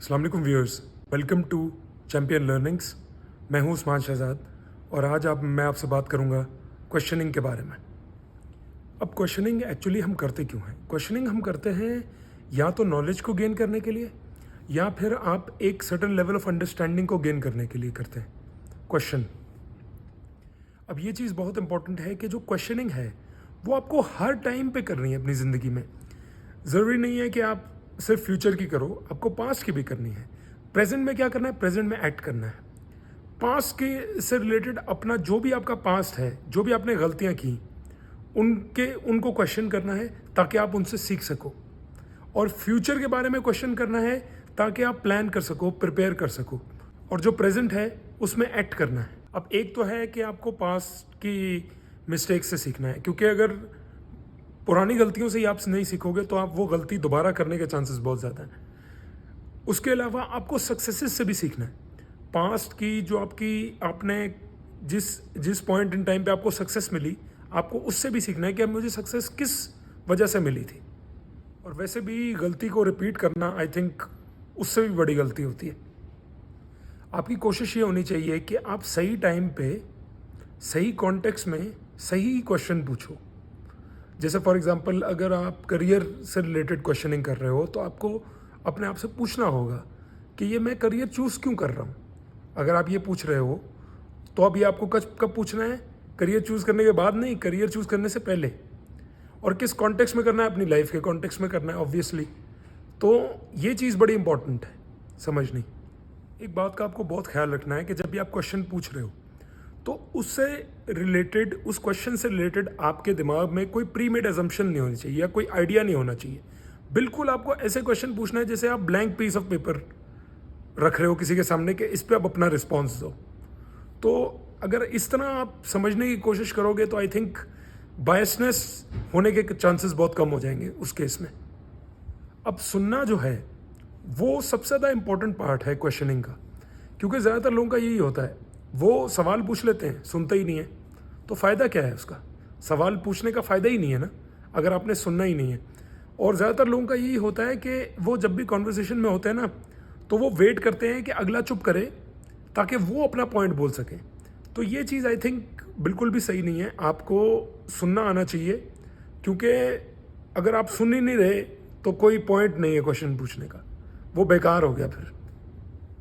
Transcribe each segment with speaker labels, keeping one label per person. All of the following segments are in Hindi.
Speaker 1: अस्सलाम वालेकुम viewers, welcome to Champion Learnings. मैं हूं उस्मान शहजाद और आज मैं आपसे बात करूंगा क्वेश्चनिंग के बारे में। अब क्वेश्चनिंग एक्चुअली हम करते क्यों हैं? क्वेश्चनिंग हम करते हैं या तो नॉलेज को गेन करने के लिए या फिर आप एक सर्टेन लेवल ऑफ अंडरस्टैंडिंग को गेन करने के लिए करते हैं क्वेश्चन। अब ये चीज़ बहुत इंपॉर्टेंट है कि जो क्वेश्चनिंग है वो आपको हर टाइम पे करनी है अपनी ज़िंदगी में। ज़रूरी नहीं है कि आप सिर्फ फ्यूचर की करो, आपको पास्ट की भी करनी है। प्रेजेंट में क्या करना है? प्रेजेंट में एक्ट करना है। पास्ट के से रिलेटेड अपना जो भी आपका पास्ट है, जो भी आपने गलतियां की, उनको क्वेश्चन करना है ताकि आप उनसे सीख सको। और फ्यूचर के बारे में क्वेश्चन करना है ताकि आप प्लान कर सको, प्रिपेयर कर सको। और जो प्रेजेंट है उसमें एक्ट करना है। अब एक तो है कि आपको पास्ट की मिस्टेक से सीखना है, क्योंकि अगर पुरानी गलतियों से ही आप नहीं सीखोगे तो आप वो गलती दोबारा करने के चांसेस बहुत ज़्यादा हैं। उसके अलावा आपको सक्सेसेस से भी सीखना है। पास्ट की जो आपने जिस जिस पॉइंट इन टाइम पे आपको सक्सेस मिली, आपको उससे भी सीखना है कि अब मुझे सक्सेस किस वजह से मिली थी। और वैसे भी गलती को रिपीट करना, आई थिंक, उससे भी बड़ी गलती होती है। आपकी कोशिश ये होनी चाहिए कि आप सही टाइम पे सही कॉन्टेक्स्ट में सही क्वेश्चन पूछो। जैसे फॉर एग्जांपल, अगर आप करियर से रिलेटेड क्वेश्चनिंग कर रहे हो तो आपको अपने आप से पूछना होगा कि ये मैं करियर चूज़ क्यों कर रहा हूँ। अगर आप ये पूछ रहे हो तो अब ये आपको कब पूछना है? करियर चूज़ करने के बाद नहीं, करियर चूज़ करने से पहले। और किस कॉन्टेक्स्ट में करना है? अपनी लाइफ के कॉन्टेक्स्ट में करना है ऑब्वियसली। तो ये चीज़ बड़ी इंपॉर्टेंट है समझनी। एक बात का आपको बहुत ख्याल रखना है कि जब भी आप क्वेश्चन पूछ रहे हो तो उससे रिलेटेड, उस क्वेश्चन से रिलेटेड आपके दिमाग में कोई प्री मेड एजम्पशन नहीं होनी चाहिए या कोई आइडिया नहीं होना चाहिए। बिल्कुल आपको ऐसे क्वेश्चन पूछना है जैसे आप ब्लैंक पीस ऑफ पेपर रख रहे हो किसी के सामने के इस पे आप अपना रिस्पॉन्स दो। तो अगर इस तरह आप समझने की कोशिश करोगे तो आई थिंक बायसनेस होने के चांसेस बहुत कम हो जाएंगे उस केस में। अब सुनना जो है वो सबसे ज़्यादा इंपॉर्टेंट पार्ट है क्वेश्चनिंग का, क्योंकि ज़्यादातर लोगों का यही होता है, वो सवाल पूछ लेते हैं, सुनते ही नहीं है। तो फ़ायदा क्या है उसका? सवाल पूछने का फ़ायदा ही नहीं है ना, अगर आपने सुनना ही नहीं है। और ज़्यादातर लोगों का यही होता है कि वो जब भी कॉन्वर्सेशन में होते हैं ना, तो वो वेट करते हैं कि अगला चुप करे ताकि वो अपना पॉइंट बोल सकें। तो ये चीज़ आई थिंक बिल्कुल भी सही नहीं है। आपको सुनना आना चाहिए, क्योंकि अगर आप सुन ही नहीं रहे तो कोई पॉइंट नहीं है क्वेश्चन पूछने का, वो बेकार हो गया फिर।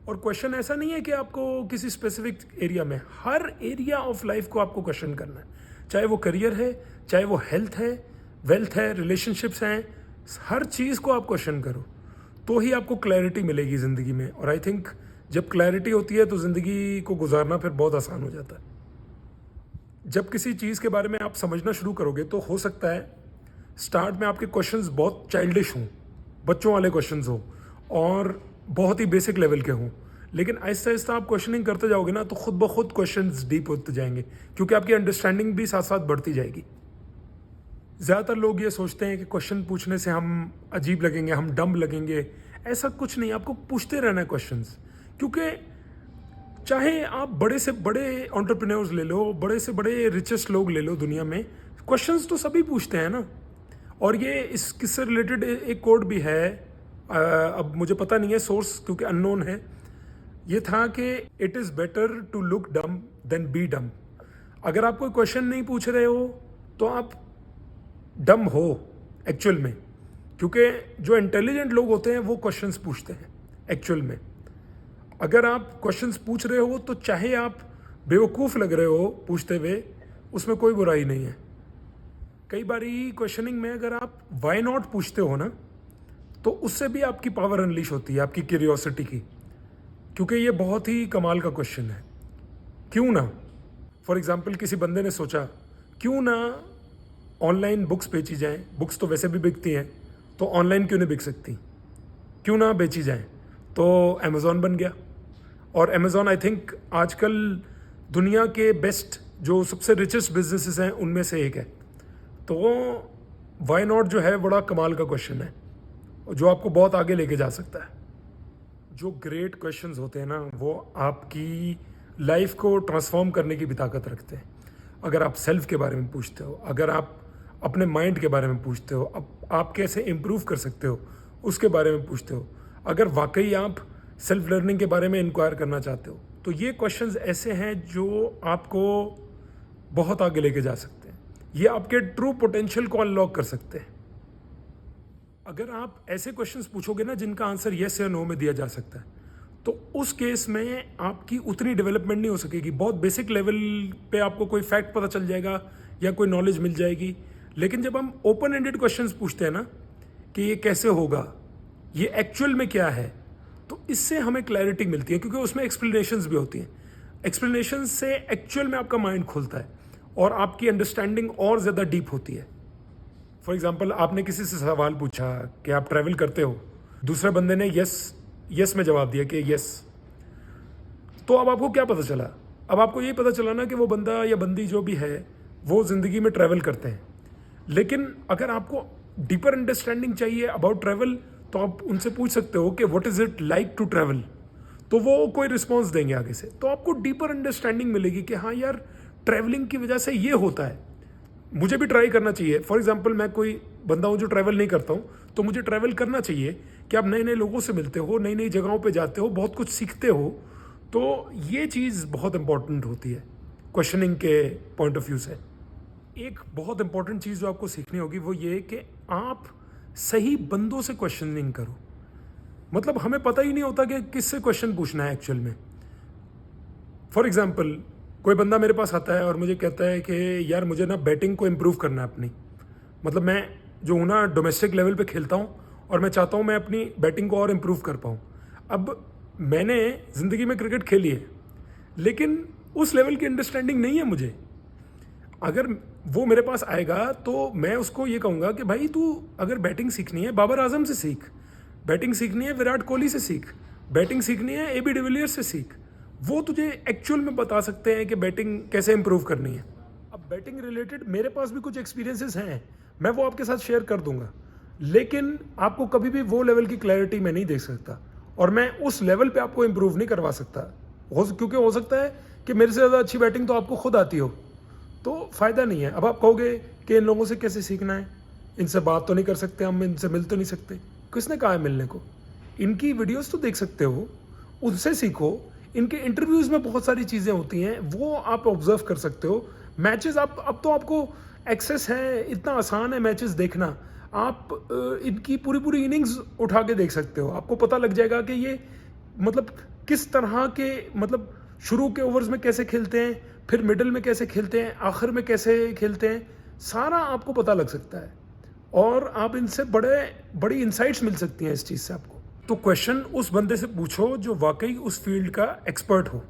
Speaker 1: और क्वेश्चन ऐसा नहीं है कि आपको किसी स्पेसिफिक एरिया में, हर एरिया ऑफ लाइफ को आपको क्वेश्चन करना है। चाहे वो करियर है, चाहे वो हेल्थ है, वेल्थ है, रिलेशनशिप्स हैं, हर चीज़ को आप क्वेश्चन करो तो ही आपको क्लैरिटी मिलेगी ज़िंदगी में। और आई थिंक जब क्लैरिटी होती है तो ज़िंदगी को गुजारना फिर बहुत आसान हो जाता है। जब किसी चीज़ के बारे में आप समझना शुरू करोगे तो हो सकता है स्टार्ट में आपके क्वेश्चंस बहुत चाइल्डिश हों, बच्चों वाले क्वेश्चंस हों और बहुत ही बेसिक लेवल के हों, लेकिन आहिस्ता आहिस्ता आप क्वेश्चनिंग करते जाओगे ना तो खुद ब खुद क्वेश्चंस डीप होते जाएंगे, क्योंकि आपकी अंडरस्टैंडिंग भी साथ साथ बढ़ती जाएगी। ज़्यादातर लोग ये सोचते हैं कि क्वेश्चन पूछने से हम अजीब लगेंगे, हम डम लगेंगे। ऐसा कुछ नहीं, आपको पूछते रहना है क्वेश्चंस। क्योंकि चाहे आप बड़े से बड़े एंटरप्रेन्योर्स ले लो, बड़े से बड़े रिचेस्ट लोग ले लो दुनिया में, क्वेश्चंस तो सभी पूछते हैं ना। और ये इस किससे रिलेटेड एक कोड भी है, अब मुझे पता नहीं है सोर्स क्योंकि अननोन है। ये था कि it is better to look dumb than be dumb. अगर आप कोई क्वेश्चन नहीं पूछ रहे हो तो आप डम हो एक्चुअल में, क्योंकि जो इंटेलिजेंट लोग होते हैं वो क्वेश्चंस पूछते हैं एक्चुअल में। अगर आप क्वेश्चंस पूछ रहे हो तो चाहे आप बेवकूफ़ लग रहे हो पूछते हुए, उसमें कोई बुराई नहीं है। कई बारी क्वेश्चनिंग में अगर आप वाई नॉट पूछते हो ना, तो उससे भी आपकी पावर अनलीश होती है, आपकी क्यूरियोसिटी की, क्योंकि ये बहुत ही कमाल का क्वेश्चन है। क्यों ना, फॉर एग्जांपल किसी बंदे ने सोचा क्यों ना ऑनलाइन बुक्स बेची जाएं, बुक्स तो वैसे भी बिकती हैं, तो ऑनलाइन क्यों नहीं बिक सकती, क्यों ना बेची जाएं। तो अमेज़ॉन बन गया, और अमेज़ॉन आई थिंक आजकल दुनिया के बेस्ट, जो सबसे रिचेस्ट बिजनेसेस हैं उनमें से एक है। तो वाई नॉट जो है बड़ा कमाल का क्वेश्चन है, जो आपको बहुत आगे लेके जा सकता है। जो ग्रेट क्वेश्चंस होते हैं ना, वो आपकी लाइफ को ट्रांसफॉर्म करने की भी ताकत रखते हैं। अगर आप सेल्फ के बारे में पूछते हो, अगर आप अपने माइंड के बारे में पूछते हो, अब आप कैसे इम्प्रूव कर सकते हो उसके बारे में पूछते हो, अगर वाकई आप सेल्फ लर्निंग के बारे में इंक्वायर करना चाहते हो, तो ये क्वेश्चंस ऐसे हैं जो आपको बहुत आगे लेके जा सकते हैं। ये आपके ट्रू पोटेंशियल को अनलॉक कर सकते हैं। अगर आप ऐसे क्वेश्चंस पूछोगे ना जिनका आंसर येस या नो में दिया जा सकता है, तो उस केस में आपकी उतनी डेवलपमेंट नहीं हो सकेगी। बहुत बेसिक लेवल पे आपको कोई फैक्ट पता चल जाएगा या कोई नॉलेज मिल जाएगी। लेकिन जब हम ओपन एंडेड क्वेश्चंस पूछते हैं ना कि ये कैसे होगा, ये एक्चुअल में क्या है, तो इससे हमें क्लैरिटी मिलती है, क्योंकि उसमें एक्सप्लेनेशंस भी होती हैं। एक्सप्लेनेशन से एक्चुअल में आपका माइंड खुलता है और आपकी अंडरस्टैंडिंग और ज़्यादा डीप होती है। फॉर एग्जाम्पल, आपने किसी से सवाल पूछा कि आप ट्रैवल करते हो, दूसरे बंदे ने यस में जवाब दिया कि यस, तो अब आपको क्या पता चला? अब आपको ये पता चला ना कि वो बंदा या बंदी जो भी है वो ज़िंदगी में ट्रैवल करते हैं। लेकिन अगर आपको डीपर अंडरस्टैंडिंग चाहिए अबाउट ट्रैवल, तो आप उनसे पूछ सकते हो कि what is it like to travel, तो वो कोई रिस्पॉन्स देंगे आगे से, तो आपको डीपर अंडरस्टैंडिंग मिलेगी कि हाँ यार, ट्रैवलिंग की वजह से ये होता है, मुझे भी ट्राई करना चाहिए। फॉर एग्जाम्पल, मैं कोई बंदा हूँ जो ट्रैवल नहीं करता हूँ, तो मुझे ट्रैवल करना चाहिए कि आप नए नए लोगों से मिलते हो, नई नई जगहों पे जाते हो, बहुत कुछ सीखते हो। तो ये चीज़ बहुत इंपॉर्टेंट होती है क्वेश्चनिंग के पॉइंट ऑफ व्यू से। एक बहुत इंपॉर्टेंट चीज़ जो आपको सीखनी होगी वो ये कि आप सही बंदों से क्वेश्चनिंग करो। मतलब हमें पता ही नहीं होता कि किससे क्वेश्चन पूछना है एक्चुअल में। फॉर एग्जाम्पल, कोई बंदा मेरे पास आता है और मुझे कहता है कि यार मुझे ना बैटिंग को इम्प्रूव करना है अपनी। मतलब मैं जो हूँ ना डोमेस्टिक लेवल पे खेलता हूँ और मैं चाहता हूँ मैं अपनी बैटिंग को और इम्प्रूव कर पाऊँ। अब मैंने ज़िंदगी में क्रिकेट खेली है, लेकिन उस लेवल की अंडरस्टैंडिंग नहीं है मुझे। अगर वो मेरे पास आएगा तो मैं उसको ये कहूँगा कि भाई तू अगर बैटिंग सीखनी है बाबर आजम से सीख, बैटिंग सीखनी है विराट कोहली से सीख, बैटिंग सीखनी है AB डिविलियर्स से सीख। वो तुझे एक्चुअल में बता सकते हैं कि बैटिंग कैसे इंप्रूव करनी है। अब बैटिंग रिलेटेड मेरे पास भी कुछ एक्सपीरियंसेस हैं, मैं वो आपके साथ शेयर कर दूंगा, लेकिन आपको कभी भी वो लेवल की क्लैरिटी मैं नहीं दे सकता और मैं उस लेवल पे आपको इम्प्रूव नहीं करवा सकता। क्योंकि हो सकता है कि मेरे से ज़्यादा अच्छी बैटिंग तो आपको खुद आती हो, तो फ़ायदा नहीं है। अब आप कहोगे कि इन लोगों से कैसे सीखना है, इनसे बात तो नहीं कर सकते, हम इनसे मिल तो नहीं सकते। किसने कहा है मिलने को? इनकी वीडियोस तो देख सकते हो, उनसे सीखो। इनके इंटरव्यूज़ में बहुत सारी चीज़ें होती हैं, वो आप ऑब्जर्व कर सकते हो। मैचेस आप अब तो आपको एक्सेस है, इतना आसान है मैचेस देखना। आप इनकी पूरी पूरी इनिंग्स उठा के देख सकते हो, आपको पता लग जाएगा कि ये मतलब किस तरह के, मतलब शुरू के ओवर्स में कैसे खेलते हैं, फिर मिडिल में कैसे खेलते हैं, आखिर में कैसे खेलते हैं, सारा आपको पता लग सकता है और आप इनसे बड़ी इंसाइट्स मिल सकती हैं इस चीज़ से आपको। तो क्वेश्चन उस बंदे से पूछो जो वाकई उस फील्ड का एक्सपर्ट हो।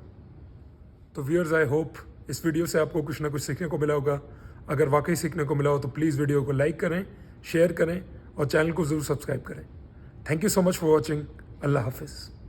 Speaker 1: तो व्यूअर्स, आई होप इस वीडियो से आपको कुछ ना कुछ सीखने को मिला होगा। अगर वाकई सीखने को मिला हो तो प्लीज़ वीडियो को लाइक करें, शेयर करें और चैनल को ज़रूर सब्सक्राइब करें। Thank you so much for watching. अल्लाह हाफिज़।